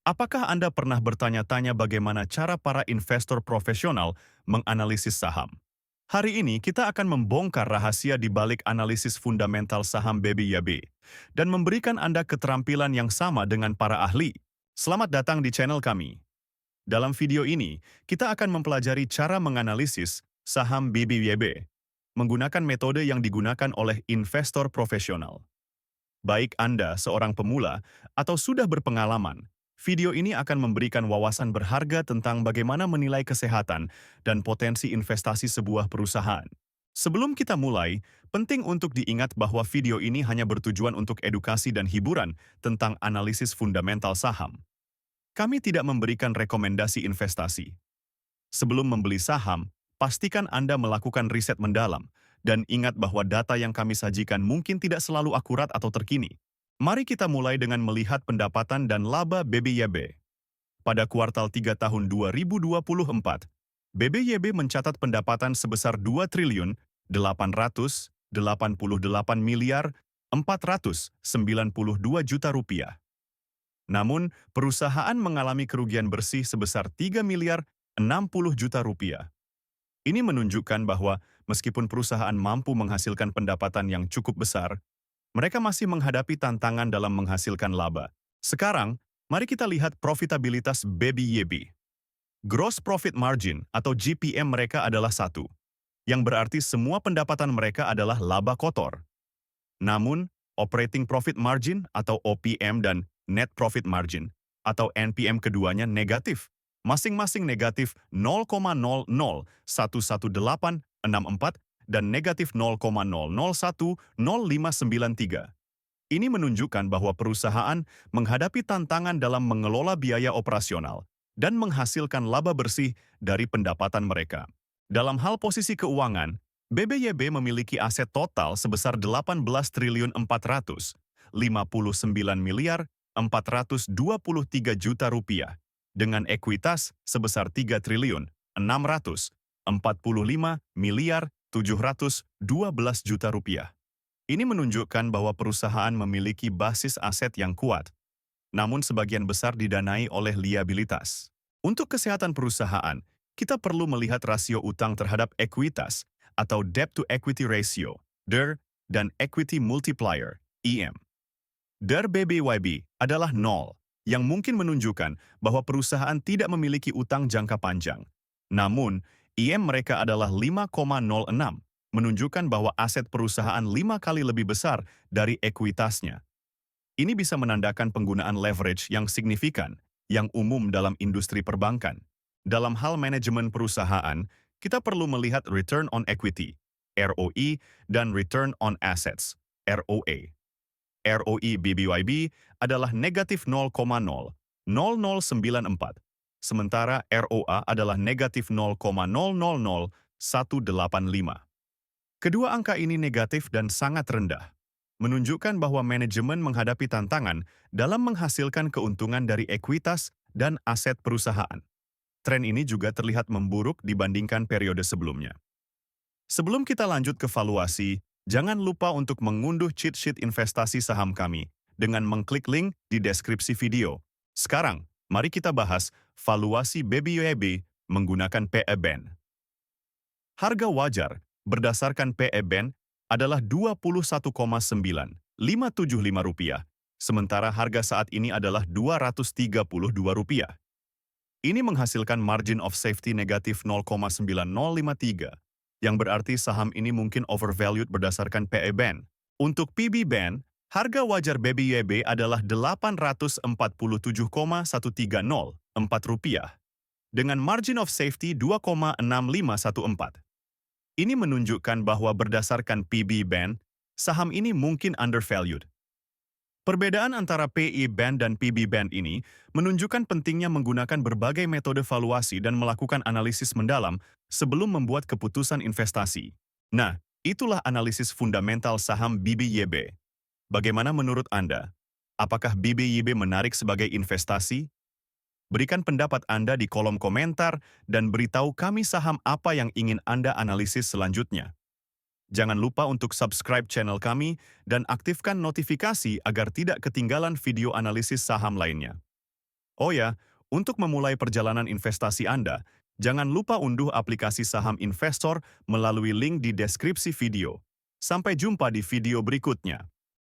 Apakah Anda pernah bertanya-tanya bagaimana cara para investor profesional menganalisis saham? Hari ini kita akan membongkar rahasia di balik analisis fundamental saham BBYB dan memberikan Anda keterampilan yang sama dengan para ahli. Selamat datang di channel kami. Dalam video ini, kita akan mempelajari cara menganalisis saham BBYB menggunakan metode yang digunakan oleh investor profesional. Baik Anda seorang pemula atau sudah berpengalaman, video ini akan memberikan wawasan berharga tentang bagaimana menilai kesehatan dan potensi investasi sebuah perusahaan. Sebelum kita mulai, penting untuk diingat bahwa video ini hanya bertujuan untuk edukasi dan hiburan tentang analisis fundamental saham. Kami tidak memberikan rekomendasi investasi. Sebelum membeli saham, pastikan Anda melakukan riset mendalam, dan ingat bahwa data yang kami sajikan mungkin tidak selalu akurat atau terkini. Mari kita mulai dengan melihat pendapatan dan laba BBYB. Pada kuartal 3 tahun 2024, BBYB mencatat pendapatan sebesar 2 triliun 888 miliar 492 juta rupiah. Namun, perusahaan mengalami kerugian bersih sebesar 3 miliar 60 juta rupiah. Ini menunjukkan bahwa meskipun perusahaan mampu menghasilkan pendapatan yang cukup besar, mereka masih menghadapi tantangan dalam menghasilkan laba. Sekarang, mari kita lihat profitabilitas BBYB. Gross Profit Margin atau GPM mereka adalah 1, yang berarti semua pendapatan mereka adalah laba kotor. Namun, Operating Profit Margin atau OPM dan Net Profit Margin atau NPM keduanya negatif. Masing-masing negatif 0,00111864 dan negatif 0,00100593. Ini menunjukkan bahwa perusahaan menghadapi tantangan dalam mengelola biaya operasional dan menghasilkan laba bersih dari pendapatan mereka. Dalam hal posisi keuangan, BBYB memiliki aset total sebesar 18 triliun 459 miliar 423 juta rupiah, dengan ekuitas sebesar 3 triliun 645 miliar 712 juta rupiah. Ini menunjukkan bahwa perusahaan memiliki basis aset yang kuat, namun sebagian besar didanai oleh liabilitas. Untuk kesehatan perusahaan, kita perlu melihat rasio utang terhadap ekuitas atau Debt to Equity Ratio, DER, dan Equity Multiplier, EM. DER BBYB adalah 0, yang mungkin menunjukkan bahwa perusahaan tidak memiliki utang jangka panjang. Namun, IM mereka adalah 5,06, menunjukkan bahwa aset perusahaan 5 kali lebih besar dari ekuitasnya. Ini bisa menandakan penggunaan leverage yang signifikan, yang umum dalam industri perbankan. Dalam hal manajemen perusahaan, kita perlu melihat Return on Equity, ROE, dan Return on Assets, ROA. ROE BBYB adalah negatif 0,00094, sementara ROA adalah negatif 0,000185. Kedua angka ini negatif dan sangat rendah, menunjukkan bahwa manajemen menghadapi tantangan dalam menghasilkan keuntungan dari ekuitas dan aset perusahaan. Tren ini juga terlihat memburuk dibandingkan periode sebelumnya. Sebelum kita lanjut ke valuasi, jangan lupa untuk mengunduh cheat sheet investasi saham kami dengan mengklik link di deskripsi video. Sekarang, mari kita bahas valuasi BBYB menggunakan PE Band. Harga wajar berdasarkan PE Band adalah Rp21,9575, sementara harga saat ini adalah Rp232. Ini menghasilkan margin of safety negatif 0,9053, yang berarti saham ini mungkin overvalued berdasarkan PE Band. Untuk PB Band, harga wajar BBYB adalah Rp847,1304, dengan margin of safety 2,6514. Ini menunjukkan bahwa berdasarkan PB Band, saham ini mungkin undervalued. Perbedaan antara PE Band dan PB Band ini menunjukkan pentingnya menggunakan berbagai metode valuasi dan melakukan analisis mendalam sebelum membuat keputusan investasi. Nah, itulah analisis fundamental saham BBYB. Bagaimana menurut Anda? Apakah BBYB menarik sebagai investasi? Berikan pendapat Anda di kolom komentar dan beritahu kami saham apa yang ingin Anda analisis selanjutnya. Jangan lupa untuk subscribe channel kami dan aktifkan notifikasi agar tidak ketinggalan video analisis saham lainnya. Oh ya, untuk memulai perjalanan investasi Anda, jangan lupa unduh aplikasi saham investor melalui link di deskripsi video. Sampai jumpa di video berikutnya.